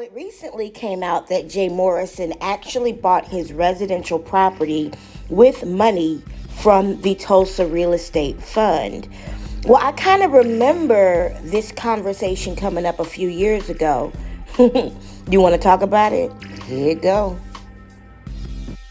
it recently came out that Jay Morrison actually bought his residential property with money from the Tulsa Real Estate Fund. Well, I kind of remember this conversation coming up a few years ago. You want to talk about it? Here you go.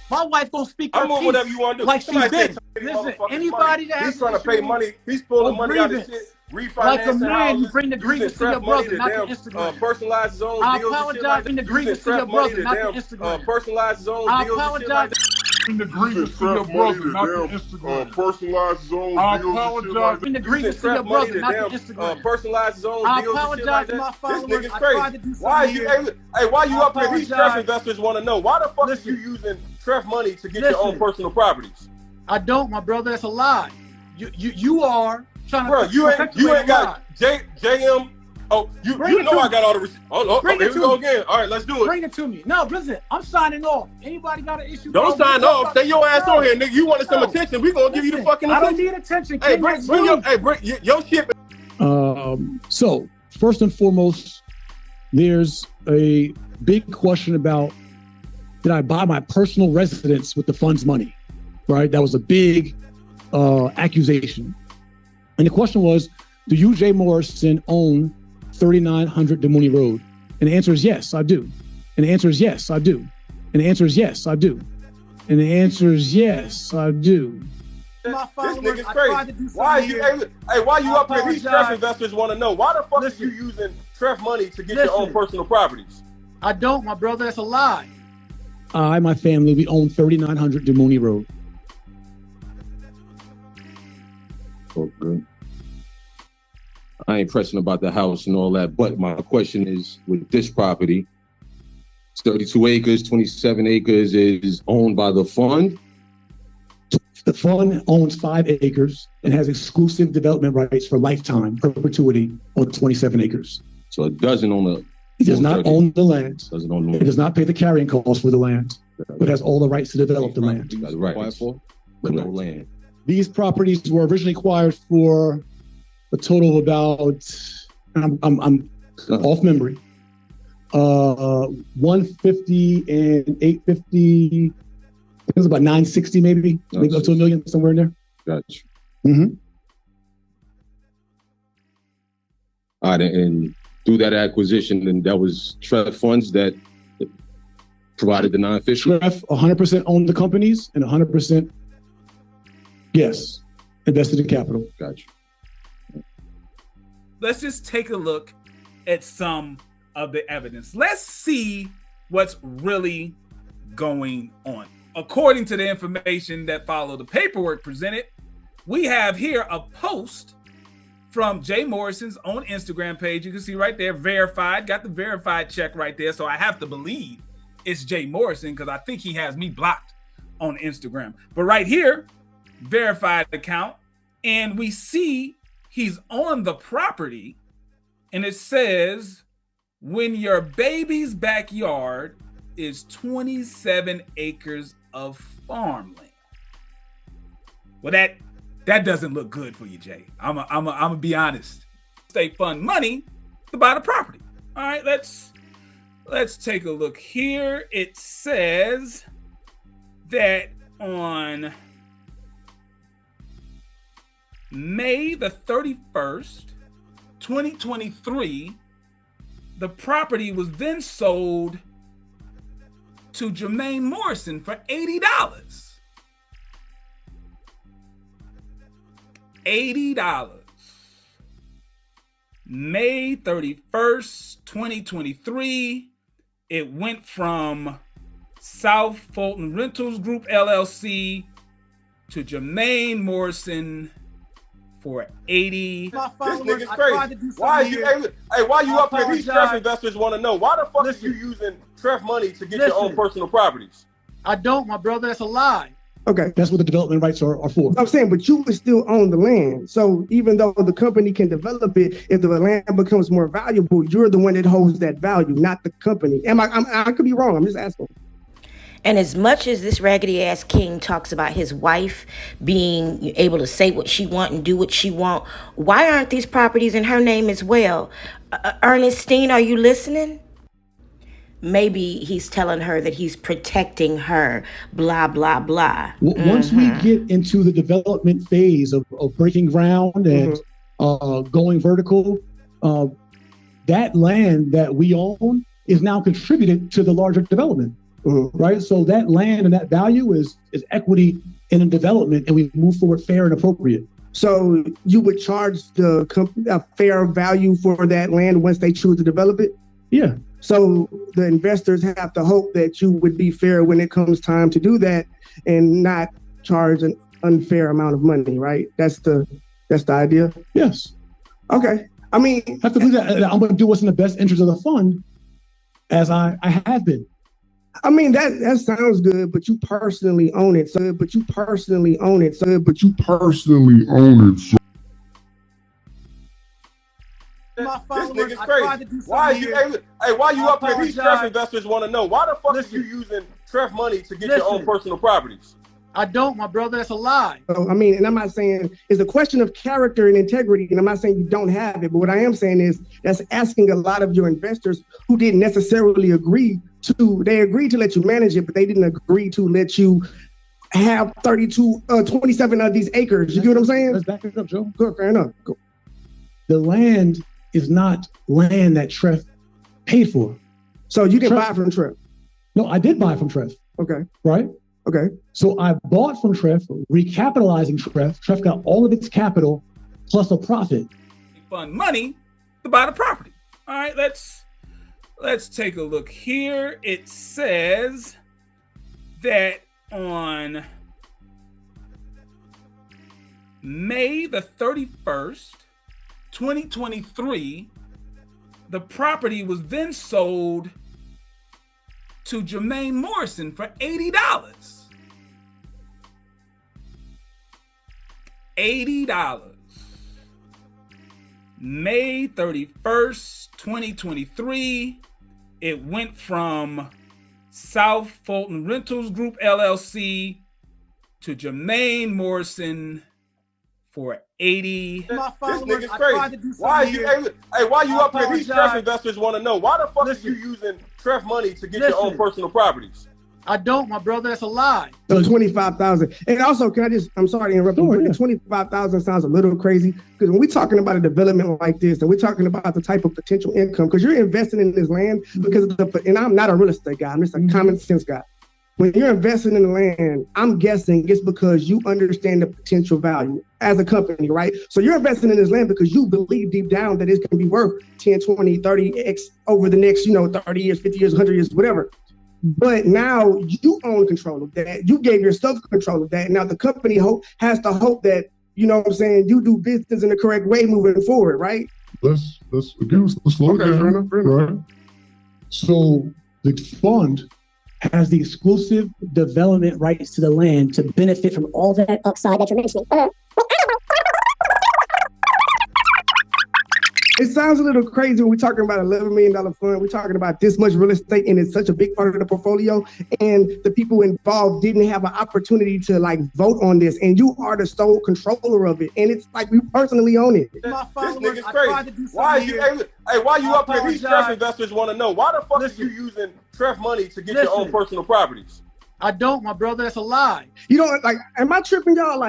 My wife gonna speak her I'm on piece whatever you want to do. like she's Somebody big. said, Listen, motherfuckers anybody money. that has He's trying to an pay issue money. He's pulling or money out of grievance, shit. Refinancing like a man, houses, you bring the using grievance to your stress money brother, to not damn the Instagram. personalize his own I deals and shit apologize like in the that. grievance Using to your stress money brother, to not the damn Instagram. personalize his own I deals and shit like apologize. that. In the grievance to your brother, not the Instagram. Personalize his own I deals and shit apologize like in the that. grievance to your brother, not the Instagram. Personalize his own I deals and shit apologize like to my that. This followers. nigga's I tried to crazy. do Why something you? here. Hey, why you I up here? These stress apologize. investors want to know why the fuck Listen. are you using stress money to get your own Listen. personal properties? I don't, my brother. That's a lie. You are trying to. Bro, you ain't got JM. Oh, you know I got all the receipts. Oh, Bring here it we to go me. again. All right, let's do it. Bring it to me. No, listen, I'm signing off. Anybody got an issue? Don't bro, sign we talk off. Stay your ass No. on here, nigga. You wanted some No. attention. We gonna give you the Listen, fucking I don't attention. need attention. Hey, King. bring your shit. So first and foremost, there's a big question about, did I buy my personal residence with the fund's money? Right? That was a big accusation. And the question was, do you, Jay Morrison, own 3900 DeMooney Road? And the answer is yes, I do. And the answer is yes, I do. And the answer is yes, I do. And the answer is yes, I do. This nigga's crazy. Why you? Why you up here? These stress investors want to know why the fuck are you using stress money to get your own personal properties? I don't, my brother. That's a lie. I, my family, we own 3900 DeMooney Road. Okay. I ain't pressing about the house and all that, but my question is, with this property, it's 32 acres, 27 acres is owned by the fund. The fund owns 5 acres and has exclusive development rights for lifetime, perpetuity on 27 acres. So it doesn't own the. It does not own the land. Doesn't own the It does not pay the carrying costs for the land, but has all the rights to develop the land. Got the rights for, but no land. These properties were originally acquired for a total of about, I'm off memory, 150 and 850. It was about 960 maybe, maybe up to $1 million, somewhere in there. Gotcha. Mm-hmm. All right, and through that acquisition, then that was Trev funds that provided the non-official. Trev 100% owned the companies and 100%, yes, invested in capital. Gotcha. Let's just take a look at some of the evidence. Let's see what's really going on. According to the information that followed the paperwork presented, we have here a post from Jay Morrison's own Instagram page. You can see right there, verified, got the verified check right there. So I have to believe it's Jay Morrison because I think he has me blocked on Instagram. But right here, verified account, and we see he's on the property, and it says, when your baby's backyard is 27 acres of farmland. Well, that doesn't look good for you, Jay. I'm gonna be honest. State fund money to buy the property. All right, let's take a look here. It says that on May the 31st, 2023, the property was then sold to Jermaine Morrison for $80. $80. May 31st, 2023, it went from South Fulton Rentals Group LLC to Jermaine Morrison for $80. This nigga's crazy. Why you? Why you up here? These stress investors want to know why the fuck are you using stress money to get your own personal properties? I don't, my brother. That's a lie. Okay, that's what the development rights are for. I'm saying, but you would still own the land. So even though the company can develop it, if the land becomes more valuable, you're the one that holds that value, not the company. I could be wrong. I'm just asking. And as much as this raggedy ass king talks about his wife being able to say what she want and do what she want, why aren't these properties in her name as well? Ernestine, are you listening? maybe he's telling her that he's protecting her, blah, blah, blah. Once we get into the development phase of breaking ground and going vertical, that land that we own is now contributed to the larger development, right? So that land and that value is equity in a development, and we move forward fair and appropriate. So you would charge the company a fair value for that land once they choose to develop it? Yeah. So the investors have to hope that you would be fair when it comes time to do that and not charge an unfair amount of money, right? That's the idea? Yes. Okay. I mean, have to do that. I'm going to do what's in the best interest of the fund, as I have been. I mean, that sounds good, but you personally own it. So, but you personally own it. So, but you personally own it. So. This nigga's crazy. Why you up here? These Treff investors want to know why the fuck are you using Treff money to get your own personal properties? I don't, my brother. That's a lie. So, I mean, and I'm not saying it's a question of character and integrity, and I'm not saying you don't have it, but what I am saying is that's asking a lot of your investors who didn't necessarily agree to, they agreed to let you manage it, but they didn't agree to let you have 27 of these acres. You get what I'm saying? Let's back it up, Joe. Good, fair enough. Cool. The land is not land that Treff paid for. So you didn't buy from Treff? No, I did buy from Treff. Okay. Right? Okay. So I bought from Treff, recapitalizing Treff. Treff got all of its capital plus a profit. Fund money to buy the property. All right, let's take a look here. It says that on May the 31st, 2023, the property was then sold to Jay Morrison for $80. $80. May 31st, 2023, it went from South Fulton Rentals Group LLC to Jay Morrison for $80. This nigga's crazy. Why you up here? These Treff investors want to know why the fuck are you using Treff money to get your own personal properties? I don't, my brother. That's a lie. So 25,000. And also, I'm sorry to interrupt you, but 25,000 sounds a little crazy because when we're talking about a development like this, and we're talking about the type of potential income, because you're investing in this land because of and I'm not a real estate guy. I'm just a common sense guy. When you're investing in the land, I'm guessing it's because you understand the potential value as a company, right? So you're investing in this land because you believe deep down that it's going to be worth 10, 20, 30x over the next, 30 years, 50 years, 100 years, whatever. But now you own control of that. You gave yourself control of that. Now the company has to hope that, you do business in the correct way moving forward, right? Let's slow down. Right. So the fund has the exclusive development rights to the land to benefit from all that upside that you're mentioning. It sounds a little crazy when we're talking about $11 million fund. We're talking about this much real estate, and it's such a big part of the portfolio. And the people involved didn't have an opportunity to vote on this. And you are the sole controller of it. And it's like we personally own it. This nigga's crazy. Why you up here? These Treff investors want to know why the fuck are you using Treff money to get your own personal properties? I don't, my brother. That's a lie. Am I tripping, y'all?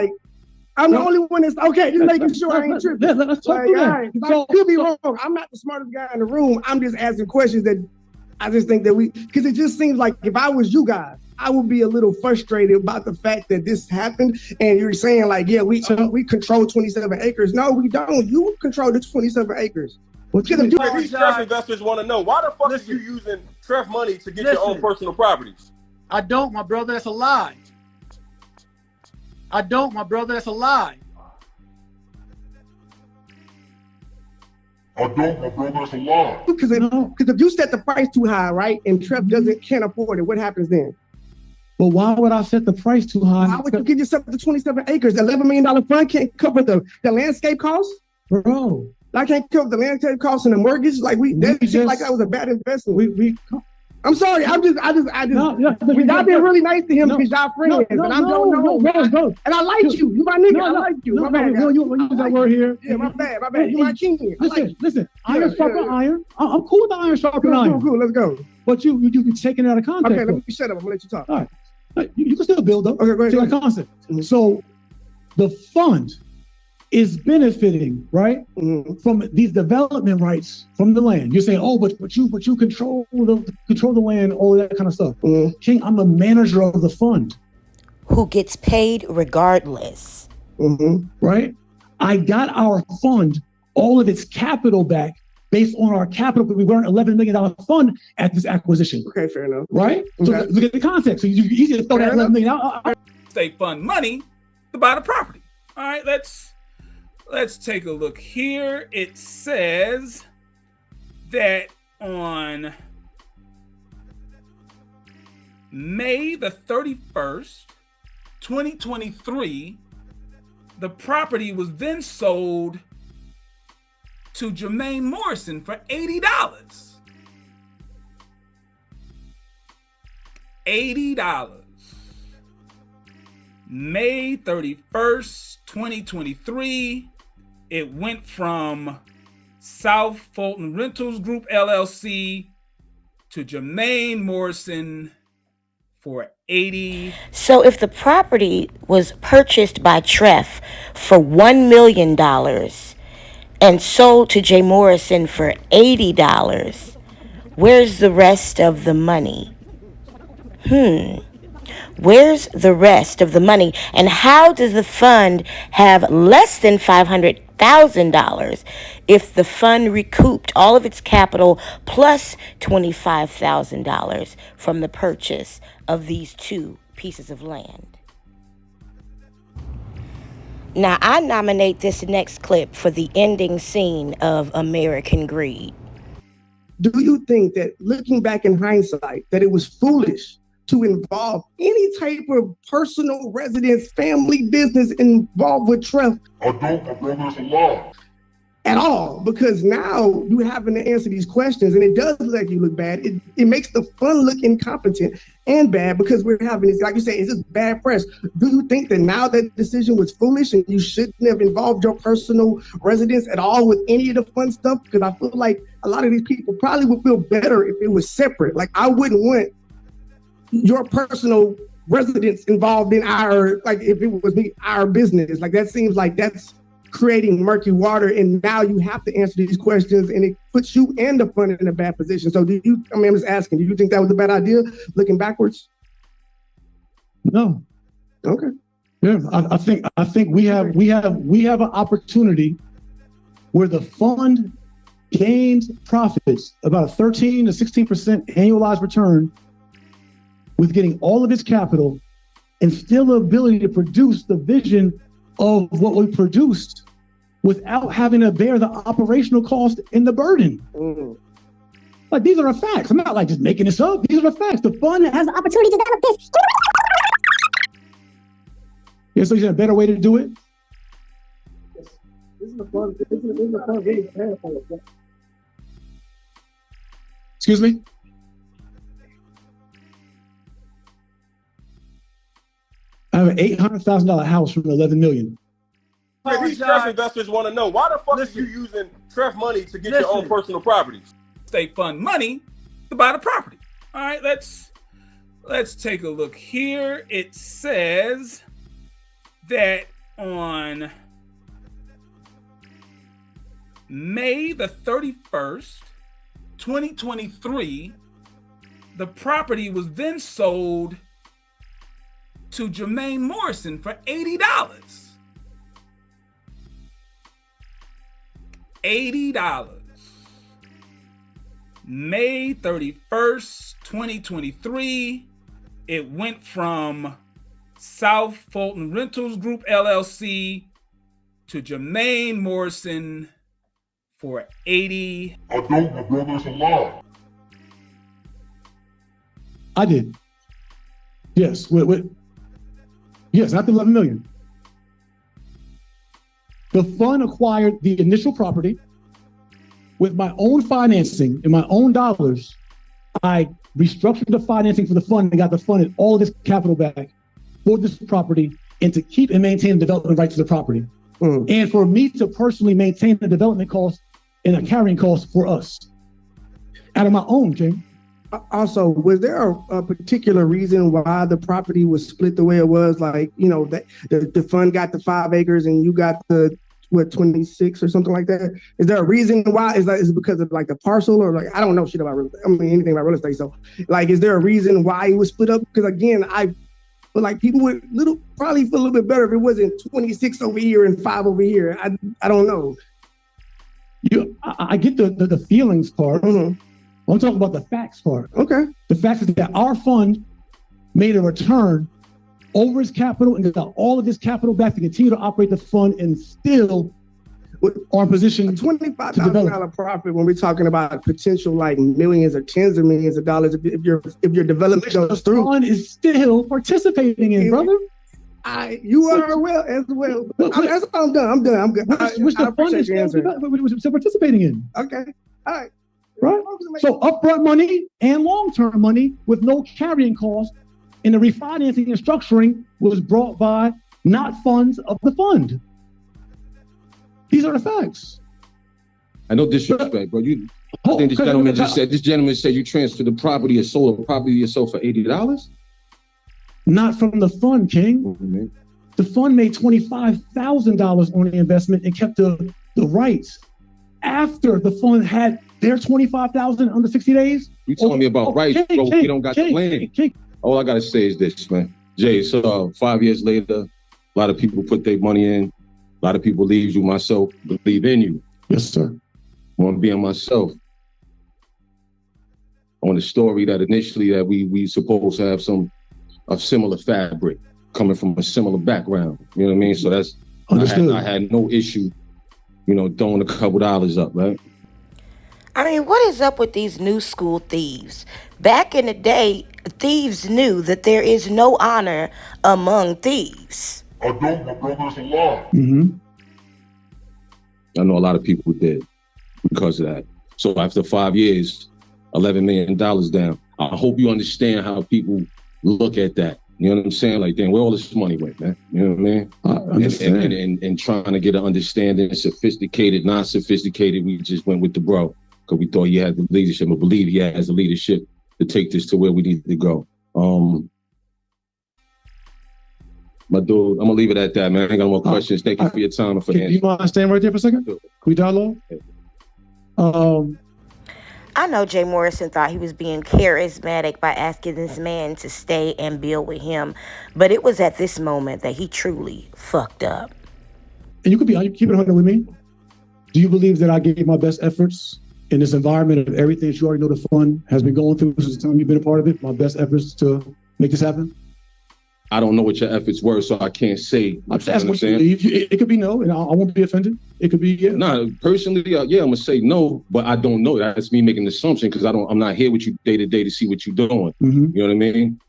I'm the only one that's okay. Just making sure I ain't tripping. Let's talk about that. I could be wrong. I'm not the smartest guy in the room. I'm just asking questions that I just think that because it just seems like if I was you guys, I would be a little frustrated about the fact that this happened. And you're saying we control 27 acres. No, we don't. You control the 27 acres. These Treff investors want to know why the fuck are you using Treff money to get your own personal properties? I don't, my brother. That's a lie. I don't, my brother. That's a lie. I don't, my brother. That's a lie. Because if you set the price too high, right, and Treff can't afford it, what happens then? But why would I set the price too high? Why would you give yourself the 27 acres? The $11 million fund can't cover the landscape costs? Bro. I can't cover the landscape costs and the mortgage? That seemed like that was a bad investment. I'm sorry. I just. Y'all being really nice to him because y'all friends, and I don't know. And I like you. You my nigga. I like you. My bad. You use that word here. Yeah, my bad. You my king. Listen. Iron sharpen iron. I'm cool with the iron sharpen iron. Cool. Let's go. But you taking it out of context. Okay, let me shut up. I'm gonna let you talk. All right. You can still build up. Okay, go ahead. Concept. So the fund is benefiting, right, from these development rights from the land. You're saying, oh, but you control the land, all that kind of stuff. King, I'm the manager of the fund. Who gets paid regardless. Right? I got our fund, all of its capital back based on our capital, but we were an $11 million fund at this acquisition. Okay, fair enough. Right? Okay. So look at the context. So you easy to throw that $11 million out. State fund money to buy the property. All right, let's take a look here. It says that on May the 31st, 2023, the property was then sold to Jay Morrison for $80. $80. May 31st, 2023, it went from South Fulton Rentals Group LLC to Jay Morrison for $80. So if the property was purchased by Treff for $1 million and sold to Jay Morrison for $80, where's the rest of the money? Where's the rest of the money? And how does the fund have less than $500,000 if the fund recouped all of its capital plus $25,000 from the purchase of these two pieces of land? Now, I nominate this next clip for the ending scene of American Greed. Do you think that, looking back in hindsight, that it was foolish to involve any type of personal residence, family business involved with Treff? I don't, my brother, it's a lie. At all, because now you having to answer these questions, and it does make you look bad. It makes the fund look incompetent and bad because we're having this, like you say, it's just bad press. Do you think that now that decision was foolish and you shouldn't have involved your personal residence at all with any of the fun stuff? Because I feel like a lot of these people probably would feel better if it was separate. Like, I wouldn't want your personal residence involved in our, like, if it was our business. Like, that seems like that's creating murky water, and now you have to answer these questions, and it puts you and the fund in a bad position. So I'm just asking, do you think that was a bad idea looking backwards? No. Okay. Yeah, I think we have an opportunity where the fund gained profits, about a 13 to 16% annualized return, with getting all of its capital and still the ability to produce the vision of what we produced without having to bear the operational cost and the burden. Like, these are the facts. I'm not like just making this up. These are the facts. The fund has the opportunity to develop this. Yeah, so you said a better way to do it? This is the fund getting prepared for it. Excuse me? I have an $800,000 house from $11 million. These Treff investors want to know, why the fuck are you using Treff money to get your own personal properties? State fund money to buy the property. All right, let's take a look here. It says that on May the 31st, 2023, the property was then sold to Jay Morrison for $80. $80. May 31st, 2023, it went from South Fulton Rentals Group LLC to Jay Morrison for $80. I don't, my brother, it's a lie. I did. Yes, yes, not the $11 million. The fund acquired the initial property with my own financing and my own dollars. I restructured the financing for the fund and got the fund and all of this capital back for this property and to keep and maintain the development rights to the property. And for me to personally maintain the development cost and the carrying cost for us out of my own, King. Also, was there a particular reason why the property was split the way it was? Like, you know, that the fund got the 5 acres and you got the 26 or something like that? Is there a reason why? Is it because of like the parcel or like, I don't know shit about real estate. I mean, anything about real estate. So like, is there a reason why it was split up? Because again, but like people would probably feel a little bit better if it wasn't 26 over here and 5 over here. I don't know. I get the feelings part. I'm talking about the facts part. Okay. The fact is that our fund made a return over its capital and got all of this capital back to continue to operate the fund and still are in position to develop. $25,000 profit when we're talking about potential like millions or tens of millions of dollars if your development goes through. The fund is still participating in, brother. You are well as well. I'm done. I'm good. Which the fund is still participating in. Okay. All right. Right. So upfront money and long-term money with no carrying cost, and the refinancing and structuring was brought by not funds of the fund. These are the facts. I know disrespect, bro. I think this gentleman said you transferred the property or sold a property yourself for $80? Not from the fund, King. Mm-hmm. The fund made $25,000 on the investment and kept the rights after the fund had their $25,000 under 60 days. You telling me about rights, bro? We don't got the land. All I gotta say is this, man. Jay, so 5 years later, a lot of people put their money in. A lot of people leave you, myself, believe in you. Yes, sir. I want to be in myself. On the story that initially that we supposed to have a similar fabric coming from a similar background. You know what I mean? So that's understood. I had no issue, throwing a couple dollars up, right? I mean, what is up with these new school thieves? Back in the day, thieves knew that there is no honor among thieves. I don't, my brother, it's a lie. Mm-hmm. I know a lot of people did because of that. So after 5 years, $11 million down. I hope you understand how people look at that. You know what I'm saying? Like, damn, where all this money went, man? You know what I mean? I understand. And trying to get an understanding, sophisticated, non-sophisticated, we just went with the bro because we thought he had the leadership. I believe he has the leadership to take this to where we need to go. My dude, I'm gonna leave it at that, man. I ain't got no more questions. Thank you for your time and for answering. You mind staying right there for a second? Can we dialogue? I know Jay Morrison thought he was being charismatic by asking this man to stay and build with him, but it was at this moment that he truly fucked up. And you keep it 100 with me. Do you believe that I gave my best efforts in this environment of everything that you already know the fund has been going through since the time you've been a part of it? My best efforts to make this happen? I don't know what your efforts were, so I can't say. I'm just asking what you believe. It could be no, and I won't be offended. It could be yeah. Nah, personally, yeah, I'm gonna say no, but I don't know. That's me making an assumption because I'm not here with you day to day to see what you're doing. Mm-hmm. You know what I mean?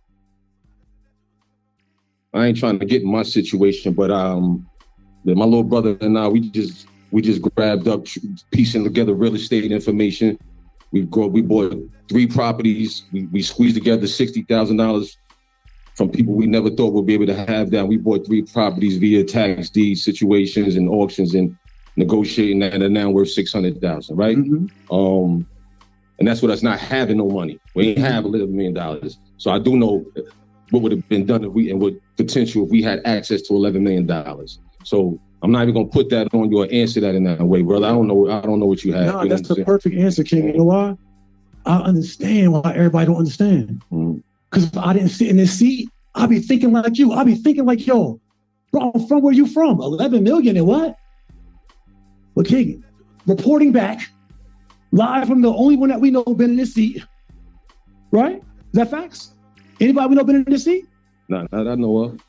I ain't trying to get in my situation, but my little brother and I, we just grabbed up, piecing together real estate information. We bought 3 properties. We squeezed together $60,000. From people we never thought would be able to have that. We bought 3 properties via tax deed situations and auctions and negotiating that, and now worth $600,000, right? Mm-hmm. And that's what us not having no money. We ain't have $11 million. So I do know what would have been done and what potential if we had access to $11 million. So I'm not even gonna put that on you or answer that in that way, brother. I don't know what you have. No, that's the perfect answer, King. You know why? I understand why everybody don't understand. Mm-hmm. Because if I didn't sit in this seat, I'd be thinking like you. I'd be thinking like, yo, bro, I'm from where you from? 11 million and what? But King, reporting back, live from the only one that we know been in this seat, right? Is that facts? Anybody we know been in this seat? No, not I know of.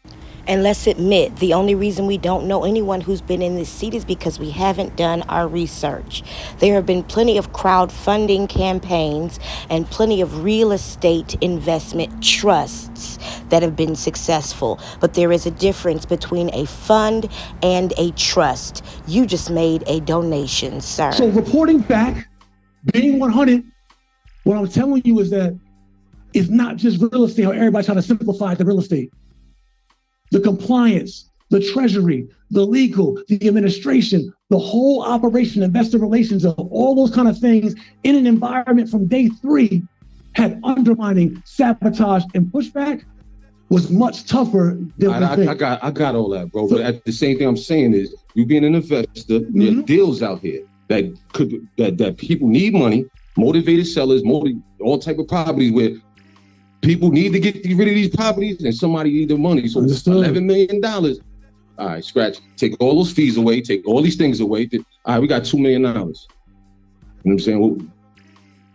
And let's admit, the only reason we don't know anyone who's been in this seat is because we haven't done our research. There have been plenty of crowdfunding campaigns and plenty of real estate investment trusts that have been successful. But there is a difference between a fund and a trust. You just made a donation, sir. So reporting back, being 100, what I'm telling you is that It's not just real estate, how everybody's trying to simplify the real estate. The compliance, the treasury, the legal, the administration, the whole operation, investor relations, of all those kind of things in an environment from day 3 had undermining, sabotage, and pushback was much tougher than I got all that, bro. So, but at the same thing I'm saying is, you being an investor, there are deals out here that people need money, motivated sellers, all type of properties where people need to get rid of these properties and somebody need the money. So $11 million. All right, scratch. Take all those fees away. Take all these things away. All right, we got $2 million. You know what I'm saying?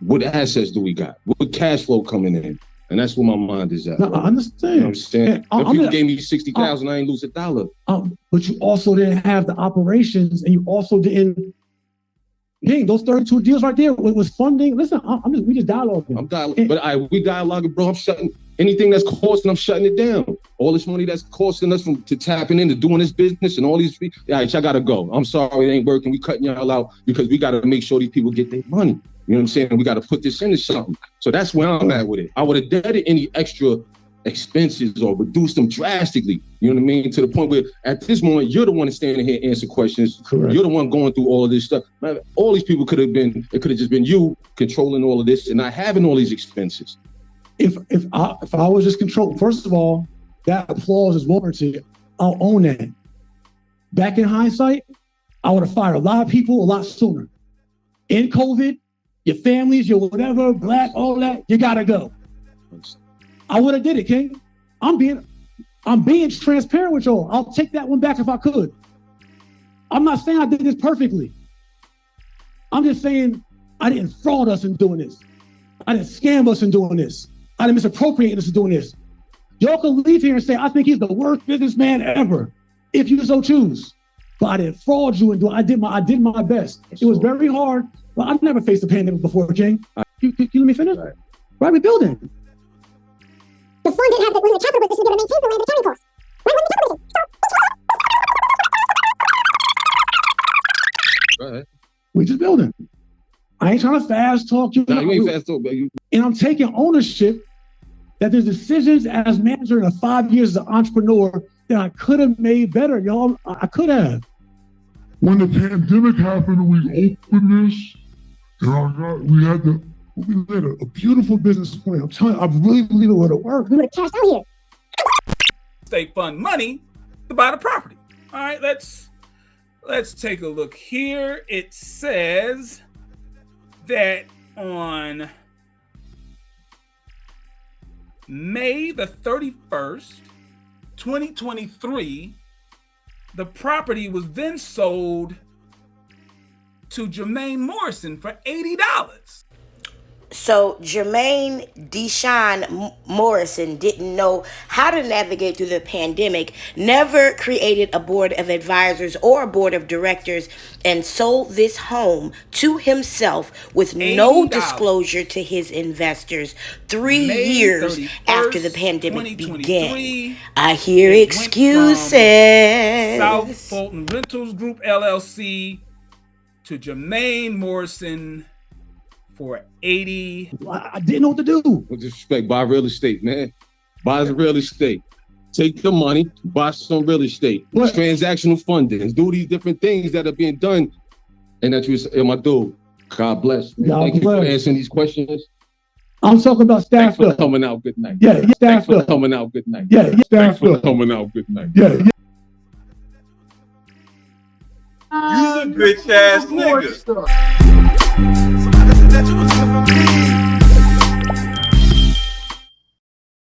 What assets do we got? What cash flow coming in? And that's where my mind is at. No, I understand. You know what I'm saying? People gave me $60,000, I ain't lose $1. But you also didn't have the operations, and you also didn't. Dang, those 32 deals right there was funding. Listen, we just dialoguing. We dialoguing, bro. I'm shutting anything that's costing. I'm shutting it down. All this money that's costing us to tapping into doing this business and all these. All right, y'all gotta go. I'm sorry, it ain't working. We cutting y'all out because we gotta make sure these people get their money. You know what I'm saying? We gotta put this into something. So that's where I'm at with it. I would have deaded any extra expenses or reduce them drastically. You know what I mean? To the point where at this moment, you're the one standing here answering questions. Correct. You're the one going through all of this stuff. All these people could have just been you controlling all of this and not having all these expenses. If I was just controlled, first of all, that applause is warranted. I'll own that. Back in hindsight, I would have fired a lot of people a lot sooner. In COVID, your families, your whatever, black, all that, you gotta go. I would have did it, King. I'm being transparent with y'all. I'll take that one back if I could. I'm not saying I did this perfectly. I'm just saying I didn't fraud us in doing this. I didn't scam us in doing this. I didn't misappropriate us in doing this. Y'all can leave here and say, I think he's the worst businessman ever, if you so choose. But I didn't fraud you and do it. I did my best. It was very hard, but I've never faced a pandemic before, King. You let me finish? Right, we're building. The fund didn't have the capital position to maintain the land accounting costs. Why wasn't the capital position? Go ahead. We just building. I ain't trying to fast talk you. No, you ain't fast talk, baby. And I'm taking ownership that there's decisions as manager in the 5 years as an entrepreneur that I could have made better, y'all. I could have. When the pandemic happened, we opened this, and we had a beautiful business plan. I'm telling you, I really believe it would have worked. We would have cashed out here. State fund money to buy the property. All right, let's take a look here. It says that on May the 31st, 2023, the property was then sold to Jay Morrison for $80. So Jermaine Deshaun Morrison didn't know how to navigate through the pandemic, never created a board of advisors or a board of directors, and sold this home to himself with no disclosure to his investors 3 years after the pandemic began. I hear excuses. South Fulton Rentals Group LLC to Jay Morrison for $80. I didn't know what to do. With disrespect, buy real estate, man. Buy the real estate. Take the money, buy some real estate. What? Transactional funding. Do these different things that are being done. And that you say, my dude, God bless. Man. Thank you for answering these questions. I'm talking about staff. Thanks for coming out. Good night. Yeah, staff. Thanks for coming out. Good night. Yeah, staff. Thanks for coming out. Good night. Yeah. You a bitch ass nigga.